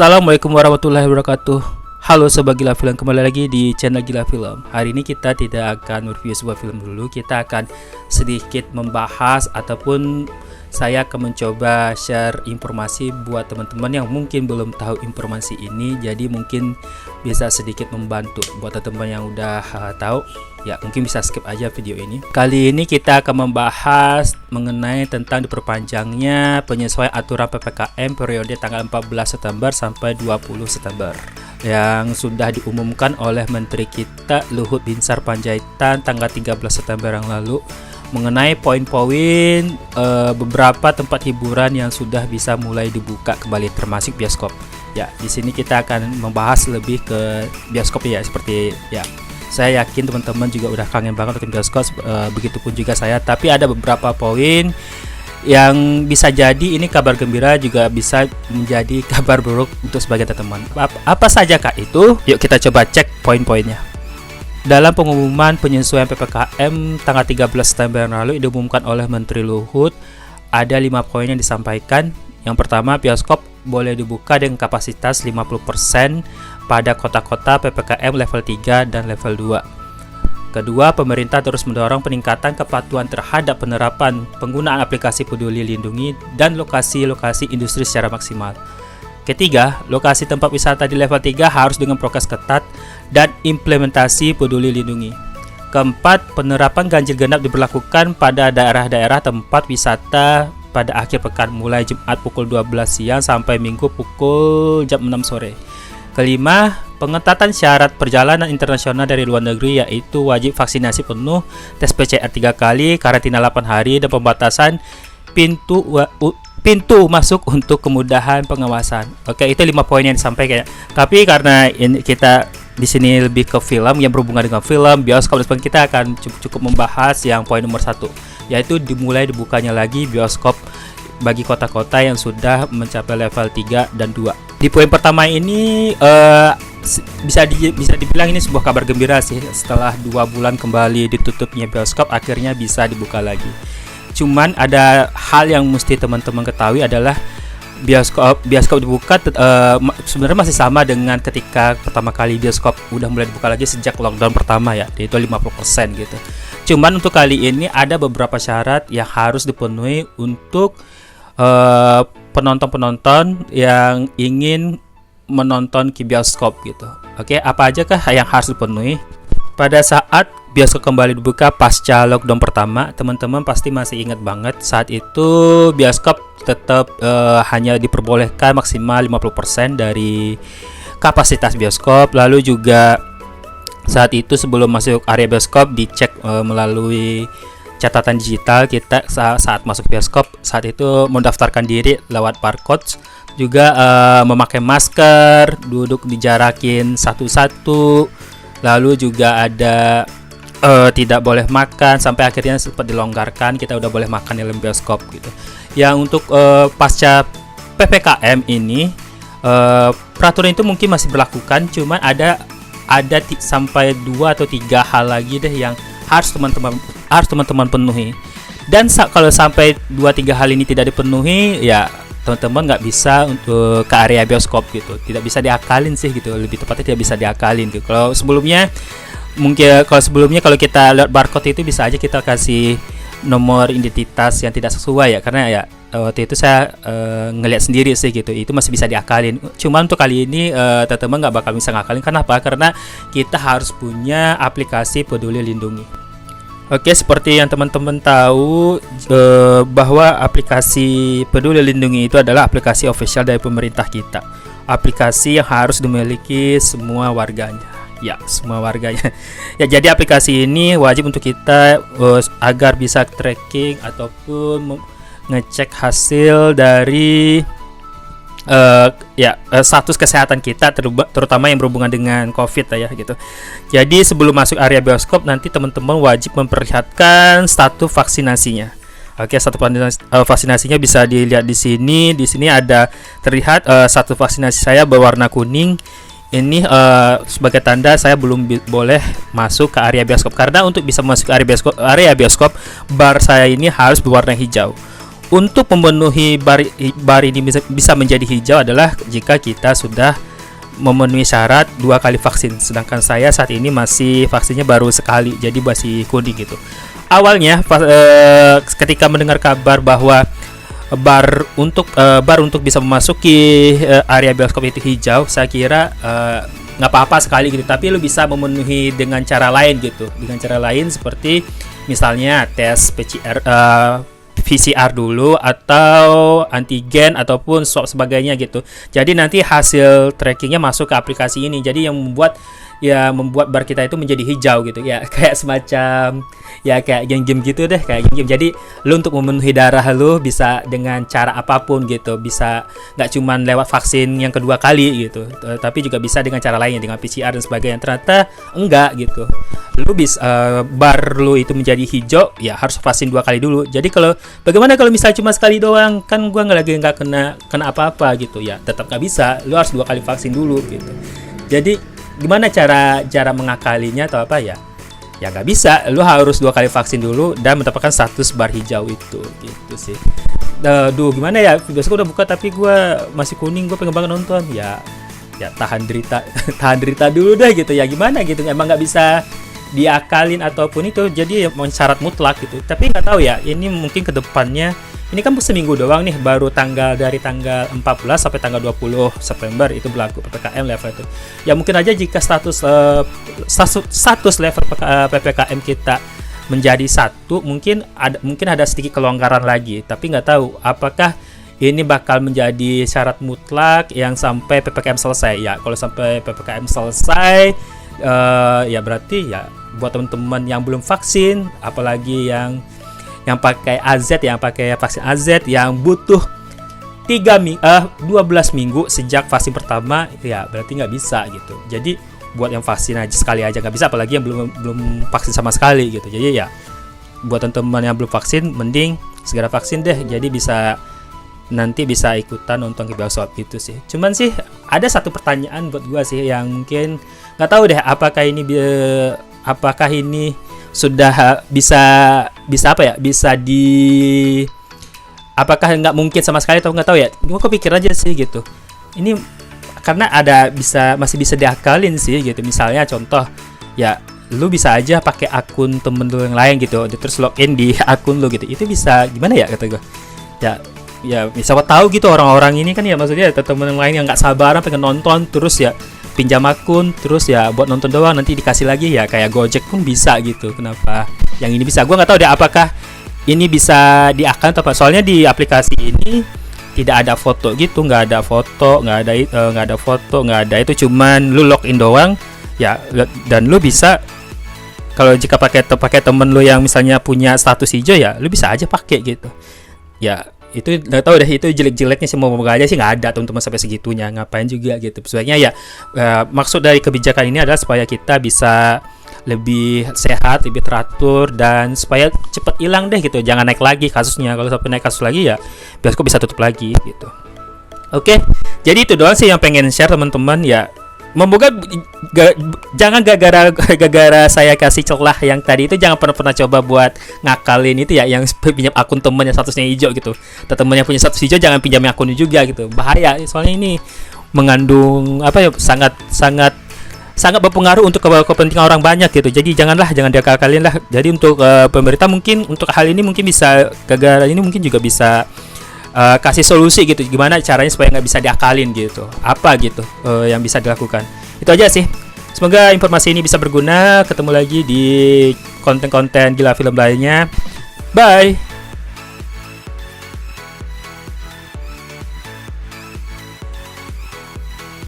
Assalamualaikum warahmatullahi wabarakatuh. Halo Sobat Gila Film, kembali lagi di channel Gila Film. Hari ini kita tidak akan review sebuah film dulu. Kita akan sedikit membahas ataupun saya akan mencoba share informasi buat teman-teman yang mungkin belum tahu informasi ini. Jadi mungkin bisa sedikit membantu buat teman-teman yang udah tahu. Ya mungkin bisa skip aja video ini. Kali ini kita akan membahas mengenai tentang diperpanjangnya penyesuaian aturan PPKM periode tanggal 14 September sampai 20 September yang sudah diumumkan oleh Menteri kita Luhut Binsar Panjaitan tanggal 13 September yang lalu, mengenai poin-poin beberapa tempat hiburan yang sudah bisa mulai dibuka kembali termasuk bioskop. Ya, di sini kita akan membahas lebih ke bioskop ya, seperti ya. Saya yakin teman-teman juga udah kangen banget nonton bioskop, begitupun juga saya. Tapi ada beberapa poin yang bisa jadi ini kabar gembira, juga bisa menjadi kabar buruk untuk sebagian teman-teman. Apa saja kah itu? Yuk kita coba cek poin-poinnya. Dalam pengumuman penyesuaian PPKM tanggal 13 September yang lalu diumumkan oleh Menteri Luhut, ada 5 poin yang disampaikan. Yang pertama, bioskop boleh dibuka dengan kapasitas 50% pada kota-kota PPKM level 3 dan level 2. Kedua, pemerintah terus mendorong peningkatan kepatuhan terhadap penerapan penggunaan aplikasi Peduli Lindungi dan lokasi-lokasi industri secara maksimal. Ketiga, lokasi tempat wisata di level 3 harus dengan prokes ketat dan implementasi Peduli Lindungi. Keempat, penerapan ganjil genap diberlakukan pada daerah-daerah tempat wisata pada akhir pekan mulai Jumat pukul 12 siang sampai Minggu pukul jam 6 sore. Kelima, pengetatan syarat perjalanan internasional dari luar negeri, yaitu wajib vaksinasi penuh, tes PCR 3 kali, karantina 8 hari, dan pembatasan pintu masuk untuk kemudahan pengawasan. Oke, itu 5 poin yang disampaikan. Tapi karena ini kita di sini lebih ke film yang berhubungan dengan film, bioskop, dan sebagainya, kita akan cukup membahas yang poin nomor 1, yaitu dimulai dibukanya lagi bioskop bagi kota-kota yang sudah mencapai level 3 dan 2. Di poin pertama ini bisa dibilang ini sebuah kabar gembira sih. Setelah 2 bulan kembali ditutupnya bioskop, akhirnya bisa dibuka lagi. Cuman ada hal yang mesti teman-teman ketahui adalah bioskop dibuka sebenarnya masih sama dengan ketika pertama kali bioskop udah mulai dibuka lagi sejak lockdown pertama ya, yaitu 50% gitu. Cuman untuk kali ini ada beberapa syarat yang harus dipenuhi untuk penonton-penonton yang ingin menonton ke bioskop gitu. Oke, apa aja kah yang harus dipenuhi? Pada saat bioskop kembali dibuka pasca lockdown pertama, teman-teman pasti masih ingat banget saat itu bioskop tetap hanya diperbolehkan maksimal 50% dari kapasitas bioskop. Lalu juga saat itu sebelum masuk area bioskop dicek melalui catatan digital kita saat masuk bioskop. Saat itu mendaftarkan diri lewat barcode, juga memakai masker, duduk dijarakin satu-satu. Lalu juga ada tidak boleh makan, sampai akhirnya sempat dilonggarkan, kita udah boleh makan di dalam bioskop gitu. Yang untuk pasca PPKM ini peraturan itu mungkin masih berlakukan, cuman ada sampai 2 atau 3 hal lagi deh yang harus teman-teman penuhi. Dan kalau sampai 2-3 hal ini tidak dipenuhi, ya teman-teman nggak bisa untuk ke area bioskop gitu, tidak bisa diakalin sih gitu, lebih tepatnya tidak bisa diakalin gitu. Kalau sebelumnya kalau kita lihat barcode itu bisa aja kita kasih nomor identitas yang tidak sesuai ya, karena ya waktu itu saya ngelihat sendiri sih gitu, itu masih bisa diakalin. Cuman untuk kali ini teman-teman nggak bakal bisa ngakalin. Kenapa? Karena kita harus punya aplikasi Peduli Lindungi. Oke, seperti yang teman-teman tahu bahwa aplikasi Peduli Lindungi itu adalah aplikasi official dari pemerintah kita. Aplikasi yang harus dimiliki semua warganya. Ya, semua warganya. Ya, jadi aplikasi ini wajib untuk kita agar bisa tracking ataupun ngecek hasil dari status kesehatan kita, terutama yang berhubungan dengan COVID ya gitu. Jadi sebelum masuk area bioskop nanti teman-teman wajib memperlihatkan status vaksinasinya. Oke, status vaksinasinya bisa dilihat di sini. Di sini ada terlihat status vaksinasi saya berwarna kuning. Ini sebagai tanda saya belum boleh masuk ke area bioskop, karena untuk bisa masuk ke area bioskop bar saya ini harus berwarna hijau. untuk memenuhi bar ini bisa menjadi hijau adalah jika kita sudah memenuhi syarat 2 kali vaksin. Sedangkan saya saat ini masih vaksinnya baru sekali, jadi masih kuning gitu. Awalnya ketika mendengar kabar bahwa bar untuk bisa memasuki area bioskop itu hijau, saya kira nggak apa-apa sekali gitu. Tapi lu bisa memenuhi dengan cara lain gitu, dengan cara lain seperti misalnya tes PCR dulu atau antigen ataupun swab sebagainya gitu. Jadi nanti hasil trackingnya masuk ke aplikasi ini. Jadi yang membuat bar kita itu menjadi hijau gitu ya, kayak semacam ya kayak game-game gitu deh, kayak game-game. Jadi lu untuk memenuhi darah lu bisa dengan cara apapun gitu, bisa nggak cuman lewat vaksin yang kedua kali gitu, tapi juga bisa dengan cara lain, dengan PCR dan sebagainya. Ternyata enggak gitu, lu bisa bar lu itu menjadi hijau ya harus vaksin 2 kali dulu. Jadi bagaimana kalau misalnya cuma sekali doang, kan gua nggak kena apa-apa gitu ya, tetap nggak bisa, lu harus 2 kali vaksin dulu gitu. Jadi gimana cara mengakalinya atau apa ya? Ya nggak bisa, lu harus 2 kali vaksin dulu dan mendapatkan status bar hijau itu gitu sih. Gimana ya, bioskop udah buka tapi gue masih kuning, gue pengen banget nonton. Ya tahan derita dulu deh gitu ya, gimana gitu, emang nggak bisa diakalin ataupun itu, jadi syarat mutlak gitu. Tapi nggak tahu ya, ini mungkin kedepannya. Ini kan seminggu doang nih, baru dari tanggal 14 sampai tanggal 20 September itu berlaku PPKM level itu. Ya mungkin aja jika status level PPKM kita menjadi 1, mungkin ada sedikit kelonggaran lagi. Tapi nggak tahu apakah ini bakal menjadi syarat mutlak yang sampai PPKM selesai. Ya kalau sampai PPKM selesai, ya berarti ya buat teman-teman yang belum vaksin, apalagi yang pakai AZ, yang pakai vaksin AZ yang butuh 12 minggu sejak vaksin pertama, ya berarti nggak bisa gitu. Jadi buat yang vaksin aja sekali aja nggak bisa, apalagi yang belum vaksin sama sekali gitu. Jadi ya buat teman-teman yang belum vaksin, mending segera vaksin deh. Jadi nanti bisa ikutan nonton ke bioskop gitu sih. Cuman sih ada satu pertanyaan buat gua sih yang mungkin nggak tahu deh apakah ini sudah bisa apa ya, apakah nggak mungkin sama sekali atau nggak tahu ya. Gue kepikir aja sih gitu, ini karena masih bisa diakalin sih gitu. Misalnya contoh ya, lu bisa aja pakai akun temen lu yang lain gitu, terus login di akun lu gitu, itu bisa gimana ya kata gue ya bisa tahu gitu. Orang-orang ini kan ya maksudnya temen yang lain yang nggak sabaran pengen nonton, terus ya pinjam akun, terus ya buat nonton doang, nanti dikasih lagi ya, kayak Gojek pun bisa gitu. Kenapa yang ini bisa? Gue nggak tahu deh apakah ini bisa diakalin atau apa. Soalnya di aplikasi ini tidak ada foto gitu, nggak ada foto, nggak ada itu, cuman lu login doang ya. Dan lu bisa, kalau jika pakai temen lu yang misalnya punya status hijau ya, lu bisa aja pakai gitu ya. Itu nggak tahu deh, itu jelek-jeleknya sih, moga aja sih nggak ada teman-teman sampai segitunya, ngapain juga gitu. Sebenarnya ya maksud dari kebijakan ini adalah supaya kita bisa lebih sehat, lebih teratur, dan supaya cepat hilang deh gitu, jangan naik lagi kasusnya. Kalau sampai naik kasus lagi ya bioskop bisa tutup lagi gitu. Oke, jadi itu doang sih yang pengen share teman-teman ya. Semoga jangan gara-gara saya kasih celah yang tadi itu, jangan pernah coba buat ngakalin itu ya, yang pinjam akun temen yang statusnya hijau gitu. Temen yang punya status hijau jangan pinjam akunnya juga gitu, bahaya. Soalnya ini mengandung sangat berpengaruh untuk kepentingan orang banyak gitu. Jadi jangan diakalin lah. Jadi untuk pemerintah mungkin untuk hal ini mungkin bisa, gara-gara ini mungkin juga bisa kasih solusi gitu, gimana caranya supaya nggak bisa diakalin gitu, apa gitu yang bisa dilakukan. Itu aja sih, semoga informasi ini bisa berguna. Ketemu lagi di konten-konten Gila Film lainnya. Bye.